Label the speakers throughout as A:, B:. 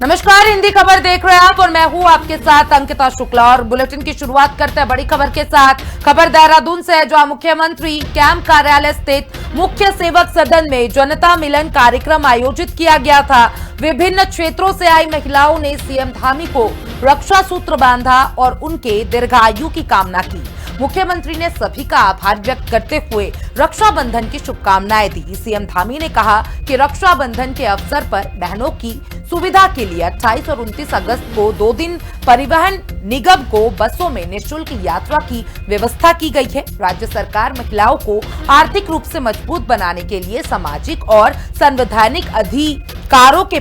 A: नमस्कार, हिंदी खबर देख रहे हैं आप और मैं हूं आपके साथ अंकिता शुक्ला। और बुलेटिन की शुरुआत करते हैं बड़ी खबर के साथ। खबर देहरादून से है, जहां मुख्यमंत्री कैंप कार्यालय स्थित मुख्य सेवक सदन में जनता मिलन कार्यक्रम आयोजित किया गया था। विभिन्न क्षेत्रों से आई महिलाओं ने सीएम धामी को रक्षा सूत्र बांधा और उनके दीर्घायु की कामना की। मुख्यमंत्री ने सभी का आभार व्यक्त करते हुए रक्षाबंधन की शुभकामनाएं दी। सीएम धामी ने कहा कि रक्षाबंधन के अवसर पर बहनों की सुविधा के लिए 28 और 29 अगस्त को 2 दिन परिवहन निगम को बसों में निःशुल्क यात्रा की व्यवस्था की गई है। राज्य सरकार महिलाओं को आर्थिक रूप से मजबूत बनाने के लिए सामाजिक और संवैधानिक अधिकारों के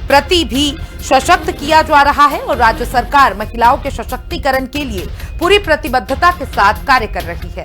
A: प्रति भी सशक्त किया जा रहा है और राज्य सरकार महिलाओं के सशक्तिकरण के लिए पूरी प्रतिबद्धता के साथ कार्य कर रही है।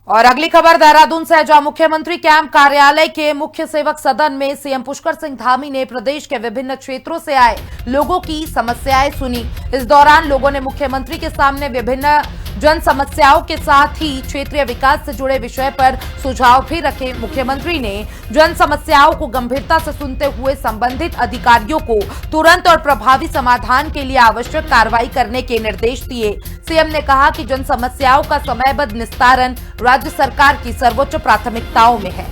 A: और अगली खबर देहरादून से है, जहां मुख्यमंत्री कैंप कार्यालय के मुख्य सेवक सदन में सीएम पुष्कर सिंह धामी ने प्रदेश के विभिन्न क्षेत्रों से आए लोगों की समस्याएं सुनी। इस दौरान लोगों ने मुख्यमंत्री के सामने विभिन्न जन समस्याओं के साथ ही क्षेत्रीय विकास से जुड़े विषय पर सुझाव भी रखे। मुख्यमंत्री ने जन समस्याओं को गंभीरता से सुनते हुए संबंधित अधिकारियों को तुरंत और प्रभावी समाधान के लिए आवश्यक कार्रवाई करने के निर्देश दिए। सीएम ने कहा कि जन समस्याओं का समयबद्ध निस्तारण राज्य सरकार की सर्वोच्च प्राथमिकताओं में है।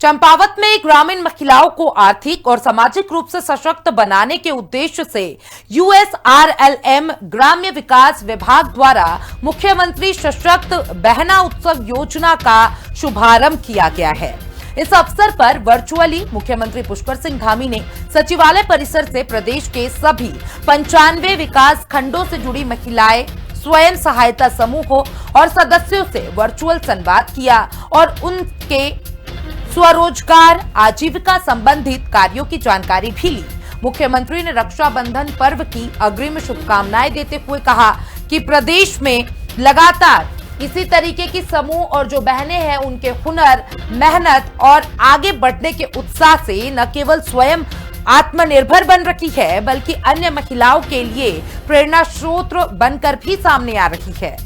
A: चंपावत में ग्रामीण महिलाओं को आर्थिक और सामाजिक रूप से सशक्त बनाने के उद्देश्य से USRLM ग्राम्य विकास विभाग द्वारा मुख्यमंत्री सशक्त बहना उत्सव योजना का शुभारंभ किया गया है। इस अवसर पर वर्चुअली मुख्यमंत्री पुष्कर सिंह धामी ने सचिवालय परिसर से प्रदेश के सभी 95 विकास खंडों से जुड़ी महिलाएं, स्वयं सहायता समूहों और सदस्यों से वर्चुअल संवाद किया और उनके स्वरोजगार आजीविका संबंधित कार्यों की जानकारी भी ली। मुख्यमंत्री ने रक्षाबंधन पर्व की अग्रिम शुभकामनाएं देते हुए कहा कि प्रदेश में लगातार इसी तरीके की समूह और जो बहनें हैं उनके हुनर, मेहनत और आगे बढ़ने के उत्साह से न केवल स्वयं आत्मनिर्भर बन रही है बल्कि अन्य महिलाओं के लिए प्रेरणा स्रोत बनकर भी सामने आ रही है।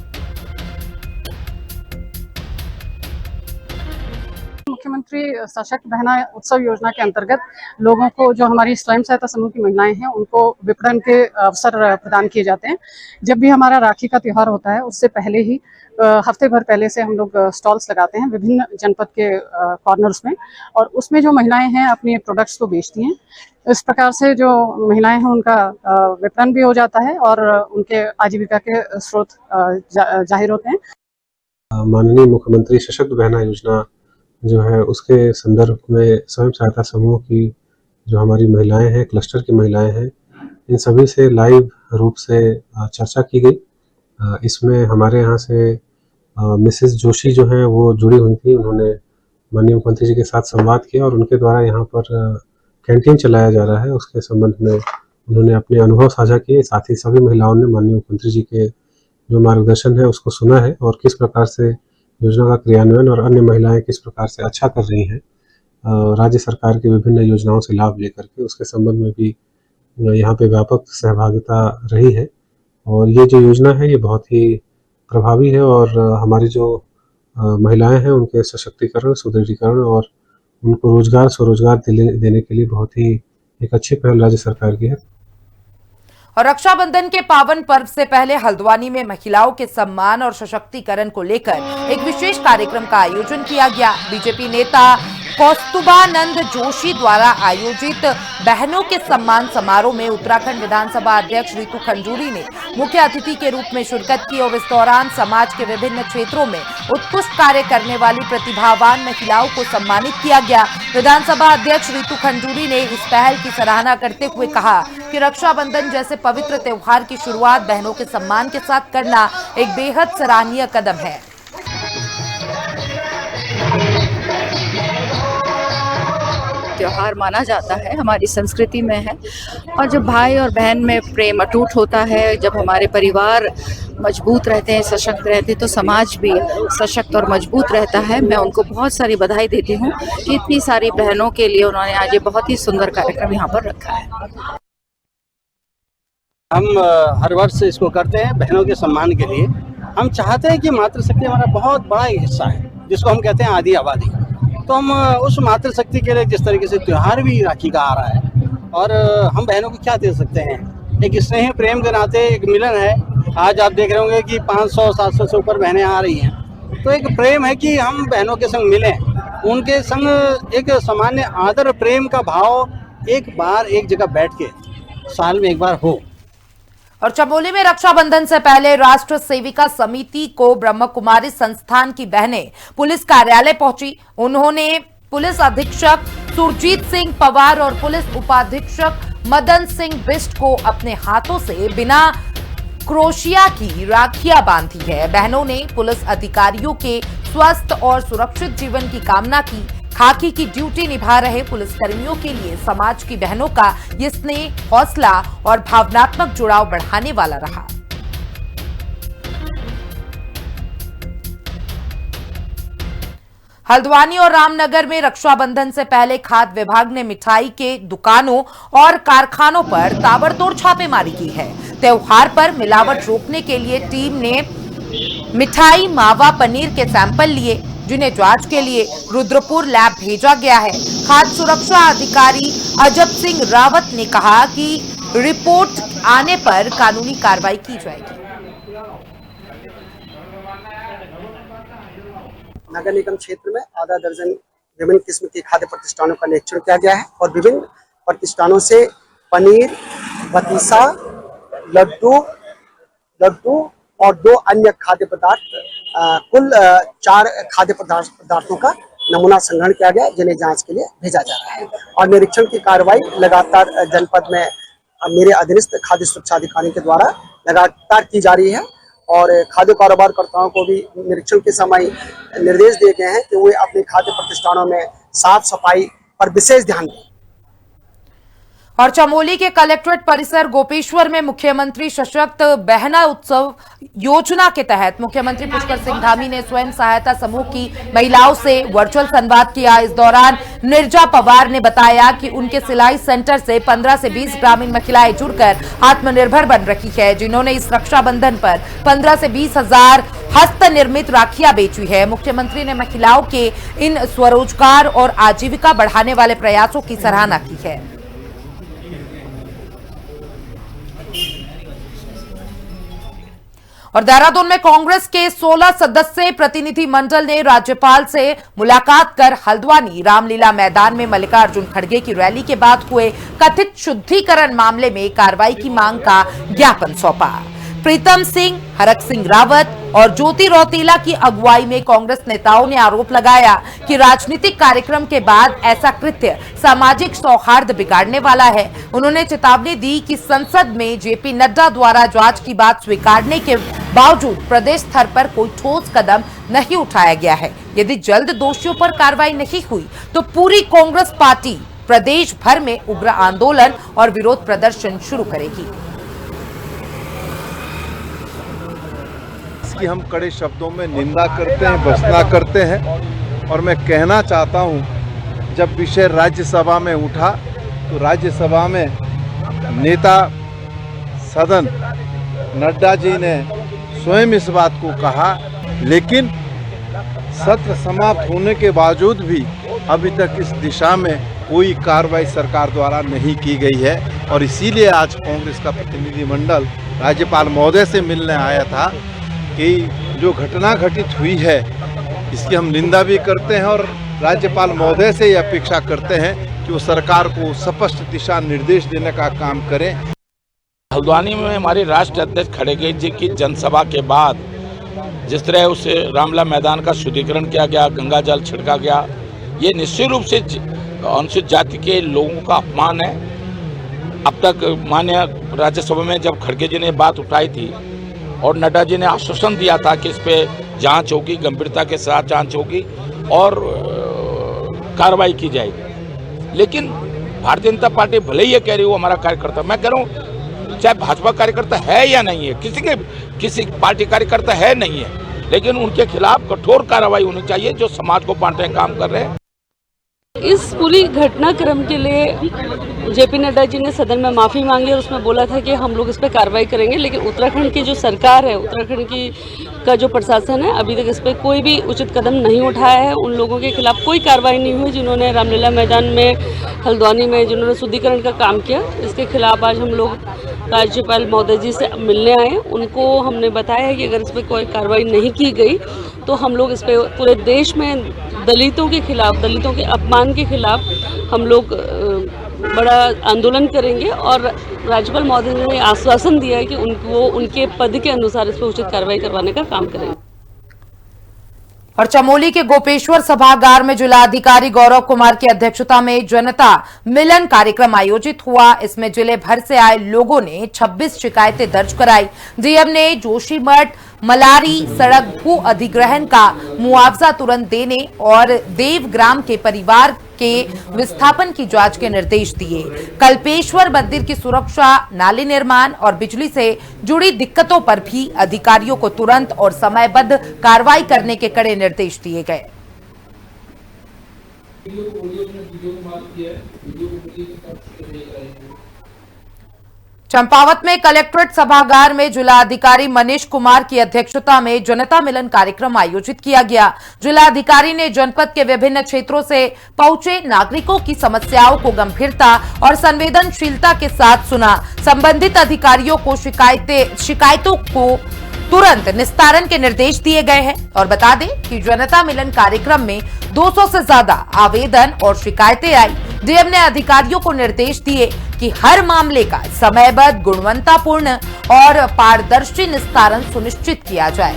B: मुख्यमंत्री सशक्त बहना उत्सव योजना के अंतर्गत लोगों को, जो हमारी स्वयं सहायता समूह की महिलाएं हैं, उनको विपणन के अवसर प्रदान किए जाते हैं। जब भी हमारा राखी का त्योहार होता है उससे पहले ही हफ्ते भर पहले से हम लोग स्टॉल्स लगाते हैं विभिन्न जनपद के कॉर्नर्स में, और उसमें जो महिलाएं हैं अपने प्रोडक्ट्स को बेचती हैं। इस प्रकार से जो महिलाएं हैं उनका विपणन भी हो जाता है और उनके आजीविका के स्रोत जाहिर होते हैं।
C: माननीय मुख्यमंत्री सशक्त बहना योजना जो है उसके संदर्भ में स्वयं सहायता समूह की जो हमारी महिलाएं हैं, क्लस्टर की महिलाएं हैं, इन सभी से लाइव रूप से चर्चा की गई। इसमें हमारे यहाँ से मिसेस जोशी जो हैं वो जुड़ी हुई थी। उन्होंने माननीय मुख्यमंत्री जी के साथ संवाद किया और उनके द्वारा यहाँ पर कैंटीन चलाया जा रहा है उसके संबंध में उन्होंने अपने अनुभव साझा किए। साथ ही सभी महिलाओं ने माननीय मुख्यमंत्री जी के जो मार्गदर्शन है उसको सुना है और किस प्रकार से योजना का क्रियान्वयन और अन्य महिलाएं किस प्रकार से अच्छा कर रही हैं राज्य सरकार की विभिन्न योजनाओं से लाभ लेकर के, उसके संबंध में भी यहाँ पे व्यापक सहभागिता रही है। और ये जो योजना है ये बहुत ही प्रभावी है और हमारी जो महिलाएं हैं उनके सशक्तिकरण, सुदृढ़ीकरण और उनको रोजगार, स्वरोजगार देने के लिए बहुत ही एक अच्छी पहल राज्य सरकार की है।
A: और रक्षाबंधन के पावन पर्व से पहले हल्द्वानी में महिलाओं के सम्मान और सशक्तिकरण को लेकर एक विशेष कार्यक्रम का आयोजन किया गया। बीजेपी नेता कौस्तुभानंद जोशी द्वारा आयोजित बहनों के सम्मान समारोह में उत्तराखंड विधानसभा अध्यक्ष रितु खंजूरी ने मुख्य अतिथि के रूप में शिरकत की और इस दौरान समाज के विभिन्न क्षेत्रों में उत्कृष्ट कार्य करने वाली प्रतिभावान महिलाओं को सम्मानित किया गया। विधानसभा अध्यक्ष रितु खंजूरी ने इस पहल की सराहना करते हुए कहा कि रक्षाबंधन जैसे पवित्र त्योहार की शुरुआत बहनों के सम्मान के साथ करना एक बेहद सराहनीय कदम है।
D: त्योहार माना जाता है, हमारी संस्कृति में है। और जब भाई और बहन में प्रेम अटूट होता है, जब हमारे परिवार मजबूत रहते हैं, सशक्त रहते हैं, तो समाज भी सशक्त और मजबूत रहता है। मैं उनको बहुत सारी बधाई देती हूँ कि इतनी सारी बहनों के लिए उन्होंने आज ये बहुत ही सुंदर कार्यक्रम यहाँ पर रखा है।
E: हम हर वर्ष इसको करते हैं बहनों के सम्मान के लिए। हम चाहते हैं कि मातृशक्ति हमारा बहुत बड़ा एक हिस्सा है, जिसको हम कहते हैं आदि आबादी। तो हम उस मातृशक्ति के लिए जिस तरीके से त्यौहार भी राखी का आ रहा है, और हम बहनों को क्या दे सकते हैं, एक स्नेह प्रेम के नाते एक मिलन है। आज आप देख रहे होंगे कि 500-700 से ऊपर बहनें आ रही हैं, तो एक प्रेम है कि हम बहनों के संग मिलें, उनके संग एक सामान्य आदर प्रेम का भाव एक बार एक जगह बैठ के साल में एक बार हो।
A: और चमोली में रक्षाबंधन से पहले राष्ट्र सेविका समिति को ब्रह्म कुमारी संस्थान की बहनें पुलिस कार्यालय पहुंची। उन्होंने पुलिस अधीक्षक सुरजीत सिंह पवार और पुलिस उपाधीक्षक मदन सिंह बिष्ट को अपने हाथों से बिना क्रोशिया की राखियां बांधी है। बहनों ने पुलिस अधिकारियों के स्वस्थ और सुरक्षित जीवन की कामना की। खाकी की ड्यूटी निभा रहे पुलिसकर्मियों के लिए समाज की बहनों का ये स्नेह, हौसला और भावनात्मक जुड़ाव बढ़ाने वाला रहा। हल्द्वानी और रामनगर में रक्षाबंधन से पहले खाद्य विभाग ने मिठाई के दुकानों और कारखानों पर ताबड़तोड़ छापेमारी की है। त्योहार पर मिलावट रोकने के लिए टीम ने मिठाई, मावा, पनीर के सैंपल लिए, जिन्हें जांच के लिए रुद्रपुर लैब भेजा गया है। खाद्य सुरक्षा अधिकारी अजब सिंह रावत ने कहा कि रिपोर्ट आने पर कानूनी कार्रवाई की जाएगी।
F: नगर निगम क्षेत्र में आधा दर्जन विभिन्न किस्म के खाद्य प्रतिष्ठानों का निरीक्षण किया गया है और विभिन्न प्रतिष्ठानों से पनीर, बतीसा, लड्डू और 2 अन्य खाद्य पदार्थ, कुल 4 खाद्य पदार्थों का नमूना संग्रहण किया गया, जिन्हें जांच के लिए भेजा जा रहा है। और निरीक्षण की कार्रवाई लगातार जनपद में मेरे अधीनस्थ खाद्य सुरक्षा अधिकारी के द्वारा लगातार की जा रही है और खाद्य कारोबारकर्ताओं को भी निरीक्षण के समय निर्देश दिए गए हैं कि वे अपने खाद्य प्रतिष्ठानों में साफ सफाई पर विशेष ध्यान दें।
A: और चमोली के कलेक्ट्रेट परिसर गोपेश्वर में मुख्यमंत्री सशक्त बहना उत्सव योजना के तहत मुख्यमंत्री पुष्कर सिंह धामी ने स्वयं सहायता समूह की महिलाओं से वर्चुअल संवाद किया। इस दौरान निर्जा पवार ने बताया कि उनके सिलाई सेंटर से 15 से 20 ग्रामीण महिलाएं जुड़कर आत्मनिर्भर बन रही है, जिन्होंने इस रक्षाबंधन पर 15 से 20 हजार हस्त निर्मित राखियां बेची है। मुख्यमंत्री ने महिलाओं के इन स्वरोजगार और आजीविका बढ़ाने वाले प्रयासों की सराहना की है। और देहरादून में कांग्रेस के 16 सदस्यीय प्रतिनिधि मंडल ने राज्यपाल से मुलाकात कर हल्द्वानी रामलीला मैदान में मल्लिकार्जुन खड़गे की रैली के बाद हुए कथित शुद्धिकरण मामले में कार्रवाई की मांग का ज्ञापन सौंपा। प्रीतम सिंह, हरक सिंह रावत और ज्योति रौतेला की अगुवाई में कांग्रेस नेताओं ने आरोप लगाया कि राजनीतिक कार्यक्रम के बाद ऐसा कृत्य सामाजिक सौहार्द बिगाड़ने वाला है। उन्होंने चेतावनी दी कि संसद में जेपी नड्डा द्वारा जांच की बात स्वीकारने के बावजूद प्रदेश स्तर पर कोई ठोस कदम नहीं उठाया गया है। यदि जल्द दोषियों पर कार्रवाई नहीं हुई तो पूरी कांग्रेस पार्टी प्रदेश भर में उग्र आंदोलन और विरोध प्रदर्शन शुरू करेगी।
G: की हम कड़े शब्दों में निंदा करते हैं, भर्त्सना करते हैं। और मैं कहना चाहता हूं, जब विषय राज्यसभा में उठा तो राज्यसभा में नेता सदन नड्डा जी ने स्वयं इस बात को कहा, लेकिन सत्र समाप्त होने के बावजूद भी अभी तक इस दिशा में कोई कार्रवाई सरकार द्वारा नहीं की गई है। और इसीलिए आज कांग्रेस का प्रतिनिधिमंडल राज्यपाल महोदय से मिलने आया था कि जो घटना घटित हुई है इसकी हम निंदा भी करते हैं और राज्यपाल महोदय से ये अपेक्षा करते हैं कि वो सरकार को स्पष्ट दिशा निर्देश देने का काम करें।
H: हल्द्वानी में हमारे राष्ट्रीय अध्यक्ष खड़गे जी की जनसभा के बाद जिस तरह उस रामलीला मैदान का शुद्धिकरण किया गया, गंगा जल छिड़का गया, ये निश्चित रूप से अनुसूचित जाति के लोगों का अपमान है। अब तक माननीय राज्यसभा में जब खड़गे जी ने बात उठाई थी और नड्डा जी ने आश्वासन दिया था कि इस पे जांच होगी, गंभीरता के साथ जांच होगी और कार्रवाई की जाएगी, लेकिन भारतीय जनता पार्टी भले ही ये कह रही हो हमारा कार्यकर्ता, मैं कह रहा हूँ चाहे भाजपा कार्यकर्ता है या नहीं है, किसी पार्टी कार्यकर्ता है नहीं है, लेकिन उनके खिलाफ कठोर कार्रवाई होनी चाहिए जो समाज को बांटने का काम कर रहे हैं।
I: इस पूरी घटनाक्रम के लिए जेपी नड्डा जी ने सदन में माफ़ी मांगी और उसमें बोला था कि हम लोग इस पर कार्रवाई करेंगे, लेकिन उत्तराखंड की जो सरकार है, उत्तराखंड की का जो प्रशासन है, अभी तक इस पर कोई भी उचित कदम नहीं उठाया है। उन लोगों के खिलाफ कोई कार्रवाई नहीं हुई जिन्होंने रामलीला मैदान में, हल्द्वानी में जिन्होंने शुद्धिकरण का काम किया। इसके खिलाफ आज हम लोग राज्यपाल महोदय जी से मिलने आए। उनको हमने बताया कि अगर इस पर कोई कार्रवाई नहीं की गई तो हम लोग इस पर पूरे देश में दलितों के खिलाफ, दलितों के अपमान के खिलाफ हम लोग बड़ा आंदोलन करेंगे और राज्यपाल महोदय ने आश्वासन दिया है कि वो उनके पद के अनुसार इस पर उचित कार्रवाई करवाने का काम करेंगे।
A: और चमोली के गोपेश्वर सभागार में जिलाधिकारी गौरव कुमार की अध्यक्षता में जनता मिलन कार्यक्रम आयोजित हुआ। इसमें जिले भर से आए लोगों ने 26 शिकायतें दर्ज कराई। डीएम ने जोशीमठ मलारी सड़क भू अधिग्रहण का मुआवजा तुरंत देने और देवग्राम के परिवार के विस्थापन की जांच के निर्देश दिए। कल्पेश्वर मंदिर की सुरक्षा, नाले निर्माण और बिजली से जुड़ी दिक्कतों पर भी अधिकारियों को तुरंत और समयबद्ध कार्रवाई करने के कड़े निर्देश दिए गए। चंपावत में कलेक्ट्रेट सभागार में जिलाधिकारी मनीष कुमार की अध्यक्षता में जनता मिलन कार्यक्रम आयोजित किया गया। जिलाधिकारी ने जनपद के विभिन्न क्षेत्रों से पहुंचे नागरिकों की समस्याओं को गंभीरता और संवेदनशीलता के साथ सुना। संबंधित अधिकारियों को शिकायतों को तुरंत निस्तारण के निर्देश दिए गए हैं। और बता दें कि जनता मिलन कार्यक्रम में 200 से ज्यादा आवेदन और शिकायतें आई। डीएम ने अधिकारियों को निर्देश दिए कि हर मामले का समयबद्ध, गुणवत्तापूर्ण और पारदर्शी निस्तारण सुनिश्चित किया जाए।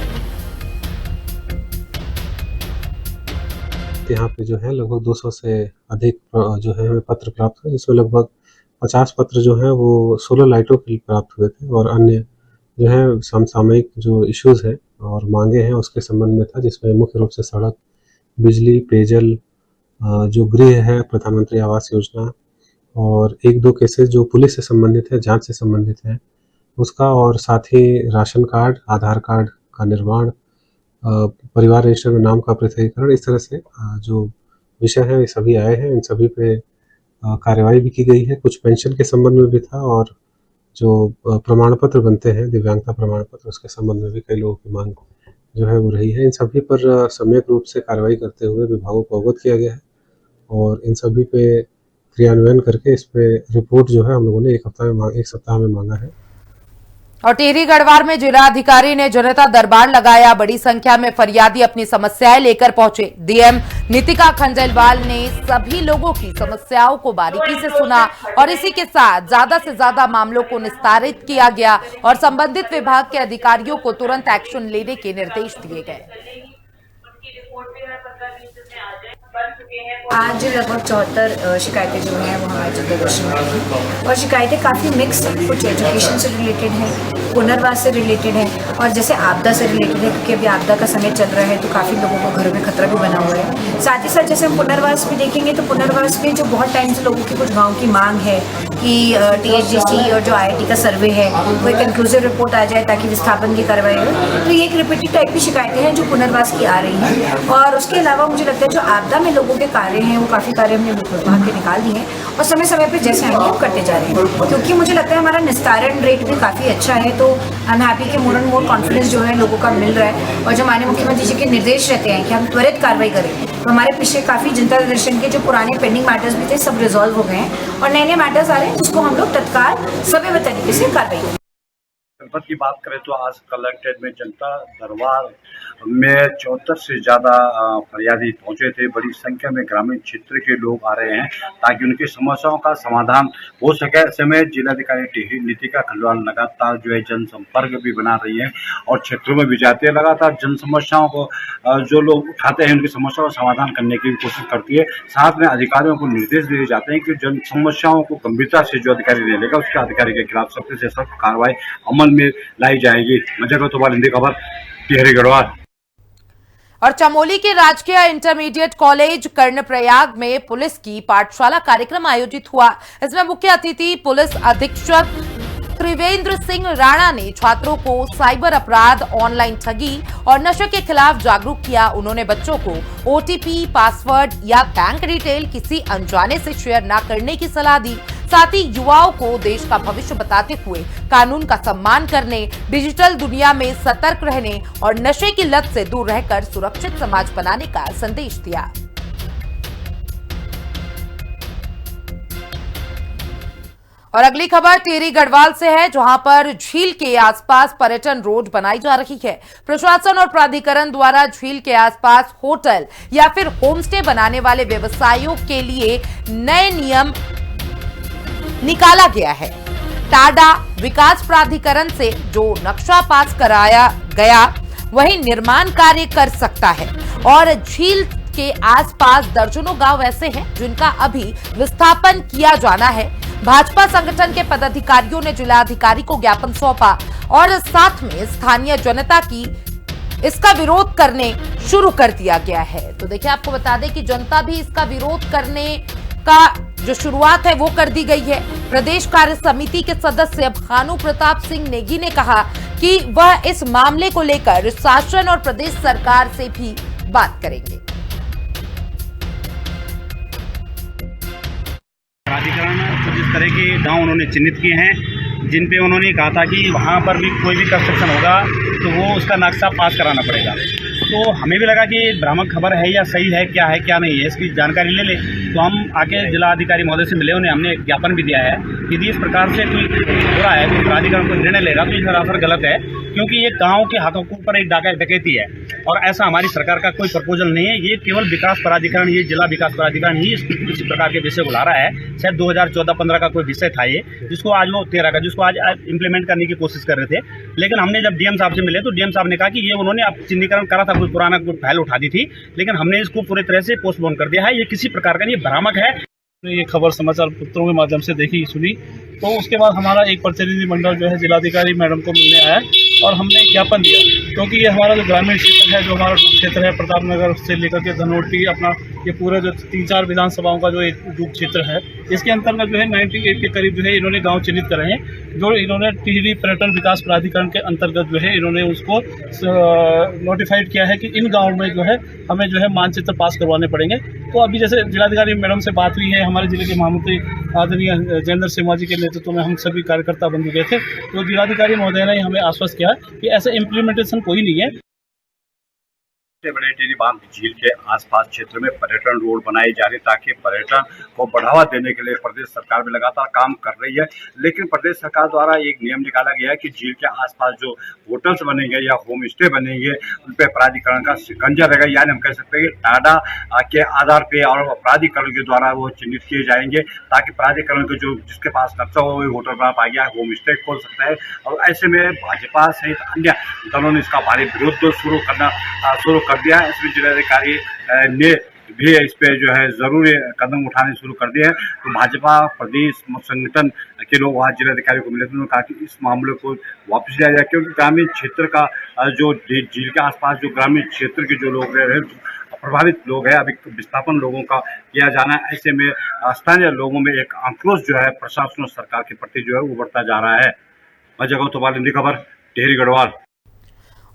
C: यहाँ पे जो है लगभग 200 से अधिक जो है हमें पत्र प्राप्त हुए, जिसमें लगभग 50 पत्र जो है वो सोलर लाइटों के लिए प्राप्त हुए थे और अन्य जो है समसामयिक जो इश्यूज है और मांगे हैं उसके संबंध में था, जिसमें मुख्य रूप से सड़क, बिजली, पेयजल, जो गृह है, प्रधानमंत्री आवास योजना और एक दो केसेस जो पुलिस से संबंधित है, जांच से संबंधित है उसका, और साथ ही राशन कार्ड, आधार कार्ड का निर्माण, परिवार रजिस्टर में नाम का पृथकीकरण, इस तरह से जो विषय है ये सभी आए हैं। इन सभी पे कार्रवाई भी की गई है। कुछ पेंशन के संबंध में भी था और जो प्रमाण पत्र बनते हैं, दिव्यांगता प्रमाण पत्र, उसके संबंध में भी कई लोगों की मांग जो है वो रही है। इन सभी पर सम्यक रूप से कार्रवाई करते हुए विभागों को अवगत किया गया है और इन सभी पे क्रियान्वयन करके इस पे रिपोर्ट जो है हम लोगों ने एक सप्ताह में मांगा है।
A: और टिहरी गढ़वाल में जिलाधिकारी ने जनता दरबार लगाया। बड़ी संख्या में फरियादी अपनी समस्याएं लेकर पहुंचे। डीएम नीतिका खंडेलवाल ने सभी लोगों की समस्याओं को बारीकी से सुना और इसी के साथ ज्यादा से ज्यादा मामलों को निस्तारित किया गया और संबंधित विभाग के अधिकारियों को तुरंत एक्शन लेने के निर्देश दिए गए।
J: आज लगभग 74 शिकायतें जो हैं वो हमारे जिला दर्शन में हैं और शिकायतें काफ़ी मिक्स हैं। कुछ एजुकेशन से रिलेटेड है, पुनर्वास से रिलेटेड है और जैसे आपदा से रिलेटेड है, क्योंकि अभी आपदा का समय चल रहा है तो काफ़ी लोगों को घरों में खतरा भी बना हुआ है। साथ ही साथ जैसे हम पुनर्वास में देखेंगे तो पुनर्वास में जो बहुत टाइम से लोगों की कुछ गाँव की मांग है कि THDC और जो IIT का सर्वे है वो एक इंक्लूसिव रिपोर्ट आ जाए ताकि विस्थापन की कार्रवाई हो। तो ये एक रिपीटेड टाइप की शिकायतें हैं जो पुनर्वास की आ रही हैं। और उसके अलावा मुझे लगता है जो आपदा में लोगों के कार्य हैं वो काफ़ी कार्य हमने विभाग के निकाल दिए हैं और समय समय पे जैसे आएंगे हम करते जा रहे हैं, क्योंकि मुझे लगता है हमारा निस्तारण रेट भी काफ़ी अच्छा है। तो आई एम हैप्पी कि मोर एंड मोर कॉन्फिडेंस जो है लोगों का मिल रहा है और जो माननीय मुख्यमंत्री जी के निर्देश रहते हैं कि हम त्वरित कार्रवाई करें। तो हमारे पिछले काफ़ी जनता दर्शन के जो पुराने पेंडिंग मैटर्स भी थे सब रिजॉल्व हो गए हैं और नए नए मैटर्स आ रहे हैं जिसको हम लोग तत्काल समयबद्ध तरीके से कार्रवाई करें।
K: जनपद की बात करें तो आज कलेक्ट्रेट में जनता दरबार में 74 से ज़्यादा फरियादी पहुंचे थे। बड़ी संख्या में ग्रामीण क्षेत्र के लोग आ रहे हैं ताकि उनकी समस्याओं का समाधान हो सके। ऐसे में जिलाधिकारी टिहरी नीतिका खंडेलवाल लगातार जो है जनसंपर्क भी बना रही है और क्षेत्रों में भी जाती है। लगातार जन समस्याओं को जो लोग उठाते हैं उनकी समस्याओं का समाधान करने की कोशिश करती है। साथ में अधिकारियों को निर्देश दिए जाते हैं कि जन समस्याओं को गंभीरता से जो अधिकारी ले लेगा उसके अधिकारी के खिलाफ सख्त से सख्त कार्रवाई अमल में लाई जाएगी। मजा तो हिंदी खबर टिहरी गढ़वाल।
A: और चमोली के राजकीय इंटरमीडिएट कॉलेज कर्णप्रयाग में पुलिस की पाठशाला कार्यक्रम आयोजित हुआ। इसमें मुख्य अतिथि पुलिस अधीक्षक त्रिवेंद्र सिंह राणा ने छात्रों को साइबर अपराध, ऑनलाइन ठगी और नशे के खिलाफ जागरूक किया। उन्होंने बच्चों को ओटीपी, पासवर्ड या बैंक डिटेल किसी अनजाने से शेयर न करने की सलाह दी। साथ ही युवाओं को देश का भविष्य बताते हुए कानून का सम्मान करने, डिजिटल दुनिया में सतर्क रहने और नशे की लत से दूर रहकर सुरक्षित समाज बनाने का संदेश दिया। और अगली खबर टिहरी गढ़वाल से है, जहां पर झील के आसपास पर्यटन रोड बनाई जा रही है। प्रशासन और प्राधिकरण द्वारा झील के आसपास होटल या फिर होमस्टे बनाने वाले व्यवसायियों के लिए नए नियम निकाला गया है। टाडा विकास प्राधिकरण से जो नक्शा पास कराया गया वही निर्माण कार्य कर सकता है। और झील के आसपास दर्जनों गांव ऐसे हैं जिनका अभी विस्थापन किया जाना है। भाजपा संगठन के पदाधिकारियों ने जिलाधिकारी को ज्ञापन सौंपा और साथ में स्थानीय जनता की इसका विरोध करने शुरू कर दिया गया है। तो देखिए, आपको बता दें कि जनता भी इसका विरोध करने का जो शुरुआत है वो कर दी गई है। प्रदेश कार्य समिति के सदस्य भानु प्रताप सिंह नेगी ने कहा कि वह इस मामले को लेकर शासन और प्रदेश सरकार से भी बात करेंगे।
L: प्राधिकरण को जिस तरह के गांव उन्होंने चिन्हित किए हैं, जिन पे उन्होंने कहा था कि वहां पर भी कोई भी कंस्ट्रक्शन होगा तो वो उसका नक्शा पास कराना पड़ेगा। तो हमें भी लगा कि भ्रामक खबर है या सही है क्या नहीं है, इसकी जानकारी ले ले। तो हम आके जिलाधिकारी महोदय से मिले, उन्हें हमने ज्ञापन भी दिया है कि यदि इस प्रकार से कोई हो रहा है तो प्राधिकरण को निर्णय लेगा तो ये सरासर गलत है, क्योंकि ये गाँव के हाथों के ऊपर एक डकैती है और ऐसा हमारी सरकार का कोई प्रपोजल नहीं है। ये केवल विकास प्राधिकरण, ये जिला विकास प्राधिकरण ही इस प्रकार के विषय को ला रहा है। शायद 2014-15 का कोई विषय था ये, जिसको आज वो 13 का, जिसको आज इम्प्लीमेंट करने की कोशिश कर रहे थे। लेकिन हमने जब डीएम साहब से मिले तो डीएम साहब ने कहा कि ये उन्होंने अब चिन्हीकरण करा था, कोई पुराना कोई फाइल उठा दी थी, लेकिन हमने इसको पूरी तरह से पोस्टपोन कर दिया है। ये किसी प्रकार का नहीं, भ्रामक है।
M: ये खबर समाचार पत्रों के माध्यम से देखी सुनी, तो उसके बाद हमारा एक प्रतिनिधिमंडल जो है जिलाधिकारी मैडम को मिलने आया और हमने ज्ञापन दिया, क्योंकि ये हमारा जो ग्रामीण क्षेत्र है, जो हमारा क्षेत्र है प्रतापनगर से लेकर के धनोटी, अपना ये पूरा जो 3-4 विधानसभाओं का जो एक डूब क्षेत्र है, इसके अंतर्गत जो है 98 के करीब जो है इन्होंने गांव चिन्हित करे हैं, जो इन्होंने टिहरी पर्यटन विकास प्राधिकरण के अंतर्गत जो है इन्होंने उसको नोटिफाइड किया है कि इन गाँव में जो है हमें जो है मानचित्र पास करवाने पड़ेंगे। तो अभी जैसे जिलाधिकारी मैडम से बात हुई है, हमारे जिले के महामंत्री आदरणीय जयेंद्र सिंह जी के नेतृत्व में हम सभी कार्यकर्ता बंधु गए थे, तो जिलाधिकारी महोदय ने हमें आश्वस्त किया कि ऐसे इम्प्लीमेंटेशन कोई नहीं है।
K: बड़े टिहरी बांध झील के आसपास क्षेत्र में पर्यटन रोड बनाई जा रही, ताकि पर्यटन को बढ़ावा देने के लिए प्रदेश सरकार भी लगातार काम कर रही है। लेकिन प्रदेश सरकार द्वारा एक नियम निकाला गया है कि झील के आसपास जो होटल्स बनेंगे या होम स्टे बनेंगे उन पर प्राधिकरण का शिकंजा रहेगा। यानी हम कह सकते हैं कि टाडा के आधार पे और प्राधिकरण के द्वारा वो चिन्हित किए जाएंगे, ताकि प्राधिकरण के जो जिसके पास नक्शा हो होटल बना पाएगा, होम स्टे खोल सकता है। और ऐसे में भाजपा सहित अन्य दलों ने इसका भारी विरोध शुरू कर दिया है। इसमें जिलाधिकारी ने भी इस पे जो है जरूरी कदम उठाने शुरू कर दिए हैं। तो भाजपा प्रदेश संगठन के लोग वहाँ जिलाधिकारी को मिले थे, उन्होंने कहा कि इस मामले को वापस लिया जाए, क्योंकि ग्रामीण क्षेत्र का जो झील के आसपास जो ग्रामीण क्षेत्र के जो लोग रह रहे हैं, प्रभावित लोग हैं, अभी विस्थापन लोगों का किया जाना है। ऐसे में स्थानीय लोगों में एक आक्रोश जो है प्रशासन और सरकार के प्रति जो है वो बढ़ता जा रहा है। अजय गौतम, खबर टिहरी गढ़वाल।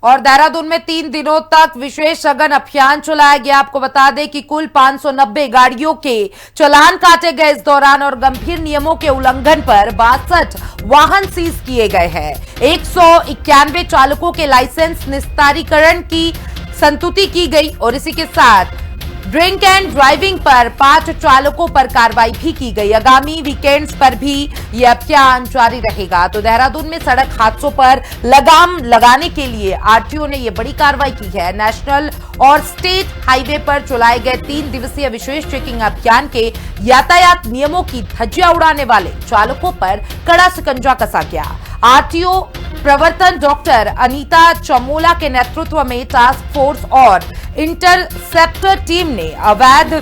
A: और देहरादून में 3 दिनों तक विशेष सघन अभियान चलाया गया। आपको बता दें कि कुल 590 गाड़ियों के चालान काटे गए इस दौरान और गंभीर नियमों के उल्लंघन पर 62 वाहन सीज किए गए हैं। 191 चालकों के लाइसेंस निस्तारीकरण की संतुति की गई और इसी के साथ ड्रिंक एंड ड्राइविंग पर 5 चालकों पर कार्रवाई भी की गई। आगामी वीकेंड्स पर भी यह अभियान जारी रहेगा। तो देहरादून में सड़क हादसों पर लगाम लगाने के लिए आरटीओ ने यह बड़ी कार्रवाई की है। नेशनल और स्टेट हाईवे पर चलाए गए 3 दिवसीय विशेष चेकिंग अभियान के यातायात नियमों की धज्जियां उड़ाने वाले चालकों पर कड़ा शिकंजा कसा गया। आरटीओ प्रवर्तन डॉक्टर अनीता चमोला के नेतृत्व में टास्क फोर्स और इंटरसेप्टर टीम ने अवैध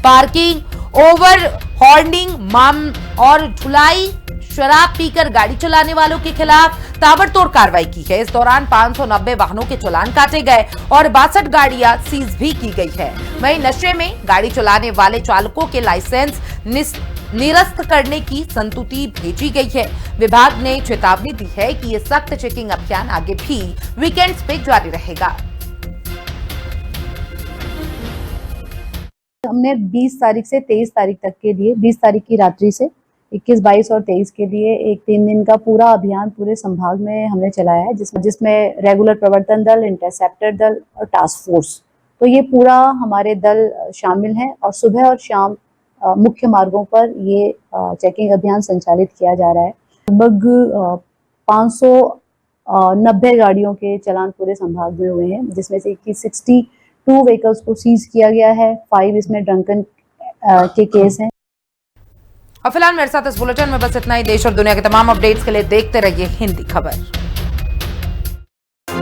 A: पार्किंग, ओवर हॉर्निंग और ढुलाई, शराब पीकर गाड़ी चलाने वालों के खिलाफ ताबड़तोड़ कार्रवाई की है। इस दौरान 590 वाहनों के चालान काटे गए और 62 गाड़ियां सीज भी की गई है। वहीं नशे में गाड़ी चलाने वाले चालकों के लाइसेंस निरस्त करने की संतुति भेजी गई है। विभाग ने चेतावनी दी है कि ये सख्त चेकिंग अभियान आगे भी वीकेंड्स पे जारी रहेगा।
N: हमने 20 तारीख से 23 तारीख तक के लिए 20 तारीख की रात्रि से 21, 22 और 23 के लिए एक 3 दिन का पूरा अभियान पूरे संभाग में हमने चलाया है, जिसमें रेगुलर प्रवर्तन दल, इंटरसेप्टर दल और टास्क फोर्स, तो ये पूरा हमारे दल शामिल हैं और सुबह और शाम मुख्य मार्गों पर ये चेकिंग अभियान संचालित किया जा रहा है। लगभग 590 गाड़ियों के चालान पूरे संभाग में हुए हैं, जिसमें से 62 व्हीकल्स को सीज किया गया है, 5 इसमें ड्रंकन के केस हैं।
A: और फिलहाल मेरे साथ इस बुलेटिन में बस इतना ही। देश और दुनिया के तमाम अपडेट्स के लिए देखते रहिए हिंदी खबर।